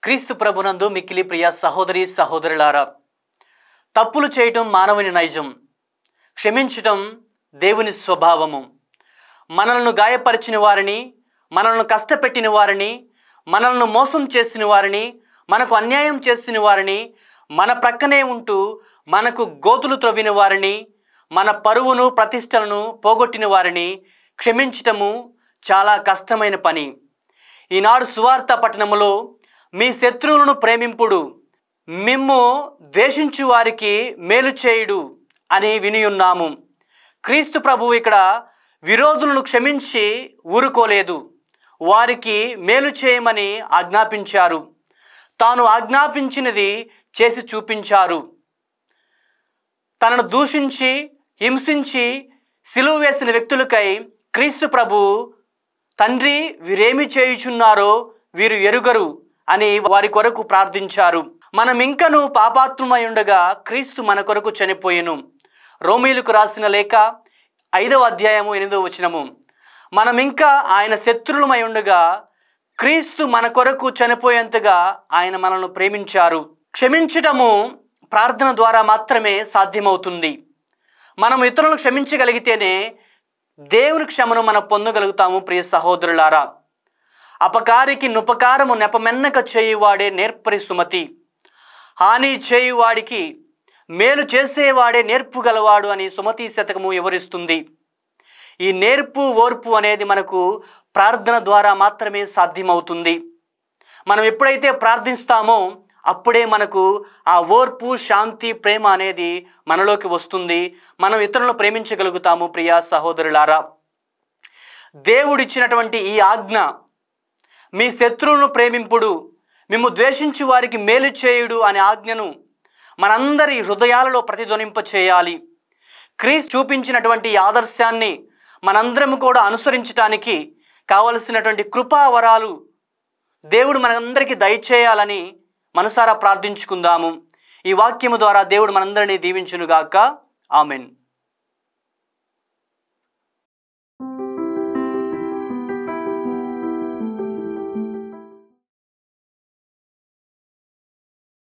క్రీస్తు ప్రభునందు మిక్కిలి ప్రియ సహోదరి సహోదరులారా, తప్పులు చేయటం మానవుని నైజం, క్షమించటం దేవుని స్వభావము. మనల్ని గాయపరిచిన వారిని, మనల్ని కష్టపెట్టిన వారిని, మనల్ని మోసం చేసిన వారిని, మనకు అన్యాయం చేసిన వారిని, మన ప్రక్కనే ఉంటూ మనకు గోతులు త్రవ్విన వారిని, మన పరువును ప్రతిష్టలను పోగొట్టిన వారిని క్షమించటము చాలా కష్టమైన పని. ఈనాడు సువార్త పట్టణములో మీ శత్రువులను ప్రేమింపుడు, మిమ్ము ద్వేషించు వారికి మేలు చేయుడు అని వినియున్నాము. క్రీస్తు ప్రభువు ఇక్కడ విరోధులను క్షమించి ఊరుకోలేదు, వారికి మేలు చేయమని ఆజ్ఞాపించారు. తాను ఆజ్ఞాపించినది చేసి చూపించారు. తనను దూషించి హింసించి సిలువ వేసిన వ్యక్తులకై క్రీస్తు ప్రభువు, తండ్రి వీరేమి చేయుచున్నారో వీరు ఎరుగరు అని వారి కొరకు ప్రార్థించారు. మనం ఇంకను పాపాత్మమై ఉండగా క్రీస్తు మన కొరకు చనిపోయెను. రోమీయులకు రాసిన లేఖ 5వ అధ్యాయము 8వ వచనము. మనం ఇంకా ఆయన శత్రువులమై ఉండగా క్రీస్తు మన కొరకు చనిపోయేంతగా ఆయన మనల్ని ప్రేమించారు. క్షమించటము ప్రార్థన ద్వారా మాత్రమే సాధ్యమవుతుంది. మనం ఇతరులను క్షమించగలిగితేనే దేవుని క్షమను మనం పొందగలుగుతాము. ప్రియ సహోదరులారా, అపకారికి నుపకారము నెపమెన్నక చేయువాడే నేర్పరి సుమతి, హాని చేయువాడికి మేలు చేసేవాడే నేర్పు గలవాడు అని సుమతి శతకము వివరిస్తుంది. ఈ నేర్పు ఓర్పు అనేది మనకు ప్రార్థన ద్వారా మాత్రమే సాధ్యమవుతుంది. మనం ఎప్పుడైతే ప్రార్థిస్తామో అప్పుడే మనకు ఆ ఓర్పు, శాంతి, ప్రేమ అనేది మనలోకి వస్తుంది. మనం ఇతరులను ప్రేమించగలుగుతాము. ప్రియా సహోదరులారా, దేవుడిచ్చినటువంటి ఈ ఆజ్ఞ, మీ శత్రువులను ప్రేమింపుడు, మిమ్ము ద్వేషించు వారికి మేలు చేయుడు అనే ఆజ్ఞను మనందరి హృదయాలలో ప్రతిధ్వనింప చేయాలి. క్రీస్తు చూపించినటువంటి ఆదర్శాన్ని మనందరం కూడా అనుసరించటానికి కావలసినటువంటి కృపావరాలు దేవుడు మనందరికీ దయచేయాలని మనసారా ప్రార్థించుకుందాము. ఈ వాక్యము ద్వారా దేవుడు మనందరినీ దీవించునుగాక. ఆమెన్.